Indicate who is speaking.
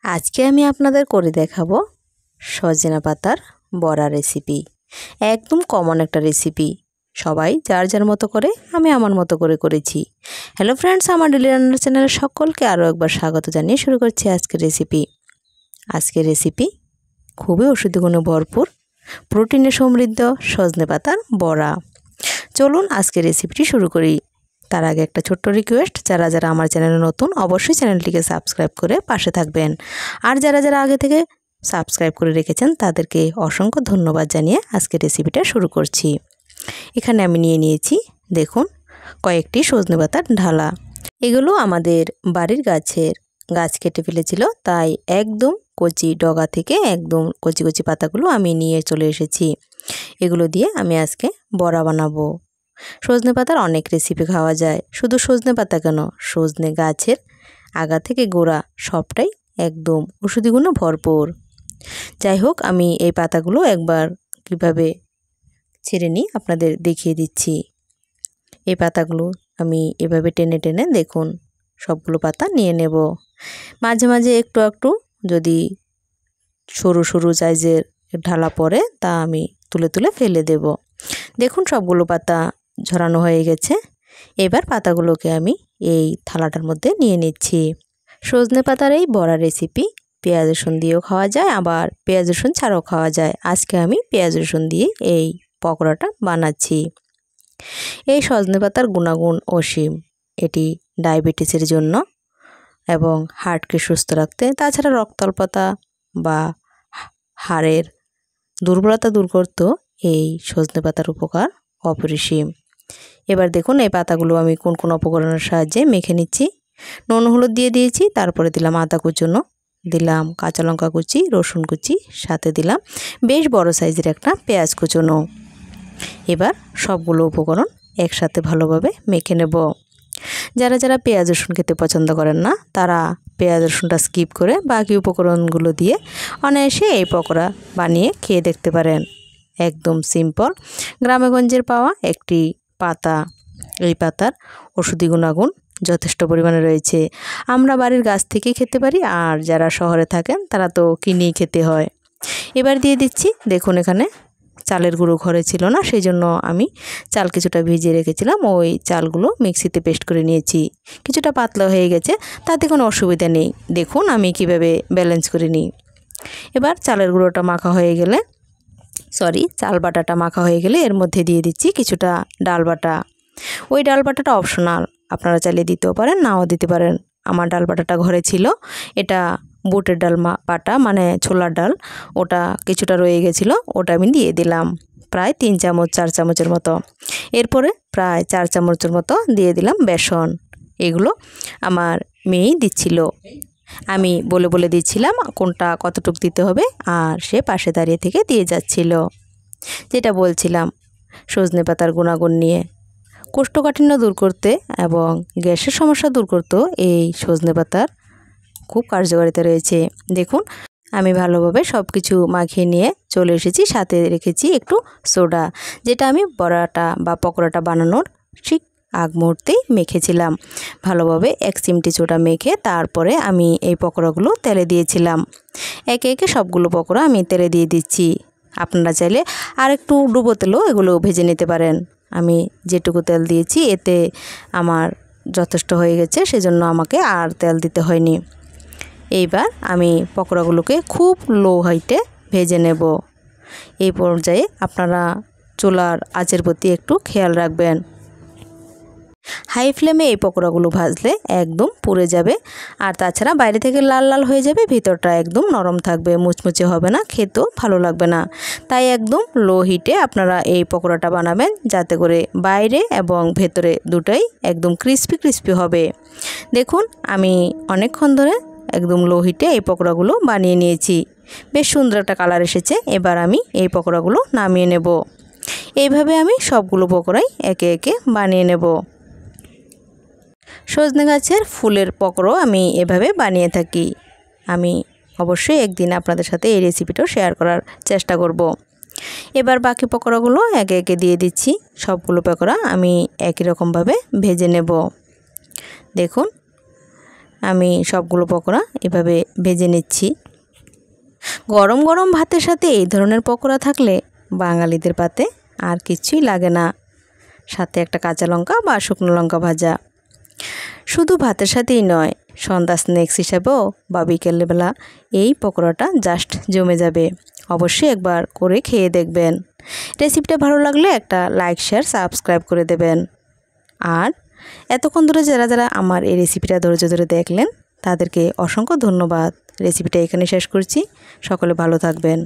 Speaker 1: আজকে আমি আপনাদের করে দেখাবো সজনে পাতার বড়া রেসিপি। একদম কমন একটা রেসিপি, সবাই যার যার মতো করে, আমি আমার মতো করে করেছি। হ্যালো ফ্রেন্ডস, আমার ডেলি রান্নার চ্যানেলে সকলকে আরও একবার স্বাগত জানিয়ে শুরু করছি আজকের রেসিপি। আজকের রেসিপি খুবই ওষুধি গুণে ভরপুর, প্রোটিনে সমৃদ্ধ সজনে পাতার বড়া। চলুন আজকের রেসিপিটি শুরু করি। তার আগে একটা ছোট্ট রিকোয়েস্ট, যারা যারা আমার চ্যানেলে নতুন অবশ্যই চ্যানেলটিকে সাবস্ক্রাইব করে পাশে থাকবেন, আর যারা যারা আগে থেকে সাবস্ক্রাইব করে রেখেছেন তাদেরকে অসংখ্য ধন্যবাদ জানিয়ে আজকে রেসিপিটা শুরু করছি। এখানে আমি নিয়ে নিয়েছি, দেখুন, কয়েকটি সজনে পাতার ঢালা। এগুলো আমাদের বাড়ির গাছ কেটে ফেলেছিল, তাই একদম কচি ডগা থেকে একদম কচি কচি পাতাগুলো আমি নিয়ে চলে এসেছি। এগুলো দিয়ে আমি আজকে বড়া বানাবো। সজনে পাতার অনেক রেসিপি খাওয়া যায়, শুধু সজনে পাতা কেন, সজনে গাছের আগা থেকে গোড়া সবটাই একদম ওষুধি গুণে ভরপুর। যাই হোক, আমি এই পাতাগুলো একবার কীভাবে ছেড়ে নিই আপনাদের দেখিয়ে দিচ্ছি। এই পাতাগুলো আমি এভাবে টেনে টেনে, দেখুন, সবগুলো পাতা নিয়ে নেব। মাঝে মাঝে একটু একটু যদি সরু সরু সাইজের ঢালা পড়ে, তা আমি তুলে তুলে ফেলে দেব। দেখুন, সবগুলো পাতা ঝরানো হয়ে গেছে। এবার পাতাগুলোকে আমি এই থালাটার মধ্যে নিয়ে নিচ্ছি। সজনে পাতার এই বড়া রেসিপি পেঁয়াজ রসুন দিয়েও খাওয়া যায়, আবার পেঁয়াজ রসুন ছাড়াও খাওয়া যায়। আজকে আমি পেঁয়াজ রসুন দিয়ে এই পকোড়াটা বানাচ্ছি। এই সজনে পাতার গুণাগুণ অসীম। এটি ডায়াবেটিসের জন্য এবং হার্টকে সুস্থ রাখতে, তাছাড়া রক্তাল্পতা বা হাড়ের দুর্বলতা দূর করতেও এই সজনে পাতার উপকার অপরিসীম। এবার দেখুন, এই পাতাগুলো আমি কোন কোন উপকরণের সাহায্যে মেখে নিচ্ছি। নুন হলুদ দিয়ে দিয়েছি, তারপরে দিলাম আদা কুচনো, দিলাম কাঁচা লঙ্কা কুচি, রসুন কুচি, সাথে দিলাম বেশ বড় সাইজের একটা পেঁয়াজ কুচনো। এবার সবগুলো উপকরণ একসাথে ভালোভাবে মেখে নেব। যারা যারা পেঁয়াজ রসুন খেতে পছন্দ করেন না, তারা পেঁয়াজ রসুনটা স্কিপ করে বাকি উপকরণগুলো দিয়ে অনায়াসে এই পকোড়া বানিয়ে খেয়ে দেখতে পারেন। একদম সিম্পল, গ্রামেগঞ্জের পাওয়া একটি পাতা। এই পাতার ওষুধি গুণাগুণ যথেষ্ট পরিমাণে রয়েছে। আমরা বাড়ির গাছ থেকেই খেতে পারি, আর যারা শহরে থাকেন তারা তো কিনেই খেতে হয়। এবার দিয়ে দিচ্ছি, দেখুন, এখানে চালের গুঁড়ো ঘরে ছিল না, সেই জন্য আমি চাল কিছুটা ভিজিয়ে রেখেছিলাম। ওই চালগুলো মিক্সিতে পেস্ট করে নিয়েছি। কিছুটা পাতলা হয়ে গেছে, তাতে কোনো অসুবিধা নেই। দেখুন আমি কিভাবে ব্যালেন্স করে নিই। এবার চালের গুঁড়োটা মাখা হয়ে গেলে, চাল বাটাটা মাখা হয়ে গেলে এর মধ্যে দিয়ে দিচ্ছি কিছুটা ডাল বাটা। ওই ডাল বাটাটা অপশনাল, আপনারা চাইলে দিতেও পারেন, নাও দিতে পারেন। আমার ডাল বাটাটা ঘরে ছিল। এটা বুটের ডাল বাটা, মানে ছোলার ডাল, ওটা কিছুটা রয়ে গেছিলো, ওটা আমি দিয়ে দিলাম প্রায় 3 চামচ 4 চামচের মতো। এরপরে প্রায় 4 চামচের মতো দিয়ে দিলাম বেসন। এগুলো আমার মেয়েই দিচ্ছিল, আমি বলে বলে দিচ্ছিলাম কোনটা কতটুকু দিতে হবে, আর সে পাশে দাঁড়িয়ে থেকে দিয়ে যাচ্ছিল। যেটা বলছিলাম, সজনে পাতার গুণাগুণ নিয়ে, কোষ্ঠকাঠিন্য দূর করতে এবং গ্যাসের সমস্যা দূর করতেও এই সজনে পাতার খুব কার্যকারিতা রয়েছে। দেখুন, আমি ভালোভাবে সব কিছু মাখিয়ে নিয়ে চলে এসেছি। সাথে রেখেছি একটু সোডা, যেটা আমি বড়াটা বা পকোড়াটা বানানোর ঠিক আগ মুহূর্তেই মেখেছিলাম। ভালোভাবে 1 চিমটি সোডা মেখে তারপরে আমি এই পকোড়াগুলো তেলে দিয়েছিলাম। একে একে সবগুলো পকোড়া আমি তেলে দিয়ে দিচ্ছি। আপনারা চাইলে আর একটু ডুবো তেলেও এগুলো ভেজে নিতে পারেন। আমি যেটুকু তেল দিয়েছি এতে আমার যথেষ্ট হয়ে গেছে, সেজন্য আমাকে আর তেল দিতে হয়নি। এইবার আমি পকোড়াগুলোকে খুব লো হাইটে ভেজে নেব। এই পর্যায়ে আপনারা চুলার আঁচের প্রতি একটু খেয়াল রাখবেন। হাই ফ্লেমে এই পকোড়াগুলো ভাজলে একদম পুড়ে যাবে, আর তাছাড়া বাইরে থেকে লাল লাল হয়ে যাবে, ভিতরটা একদম নরম থাকবে, মুচমুচে হবে না, খেতেও ভালো লাগবে না। তাই একদম লো হিটে আপনারা এই পকোড়াটা বানাবেন, যাতে করে বাইরে এবং ভেতরে দুটোই একদম ক্রিস্পি ক্রিস্পি হবে। দেখুন, আমি অনেকক্ষণ ধরে একদম লো হিটে এই পকোড়াগুলো বানিয়ে নিয়েছি। বেশ সুন্দর একটা কালার এসেছে। এবার আমি এই পকোড়াগুলো নামিয়ে নেব। এইভাবে আমি সবগুলো পকোড়াই একে একে বানিয়ে নেব। সজনে গাছের ফুলের পকোড়াও আমি এভাবে বানিয়ে থাকি। আমি অবশ্যই একদিন আপনাদের সাথে এই রেসিপিটাও শেয়ার করার চেষ্টা করব। এবার বাকি পকোড়াগুলো একে একে দিয়ে দিচ্ছি। সবগুলো পকোড়া আমি একই রকমভাবে ভেজে নেব। দেখুন, আমি সবগুলো পকোড়া এভাবে ভেজে নিচ্ছি। গরম গরম ভাতের সাথে এই ধরনের পকোড়া থাকলে বাঙালিদের পাতে আর কিছুই লাগে না। সাথে একটা কাঁচা লঙ্কা বা শুকনো লঙ্কা ভাজা। শুধু ভাতের সাথেই নয়, সন্ধ্যা স্ন্যাক্স হিসাবেও বা বিকেলবেলা এই পকোড়াটা জাস্ট জমে যাবে। অবশ্যই একবার করে খেয়ে দেখবেন। রেসিপিটা ভালো লাগলে একটা লাইক, শেয়ার, সাবস্ক্রাইব করে দেবেন। আর এতক্ষণ ধরে যারা যারা আমার এই রেসিপিটা ধৈর্য ধরে দেখলেন তাদেরকে অসংখ্য ধন্যবাদ। রেসিপিটা এখানে শেষ করছি। সকলে ভালো থাকবেন।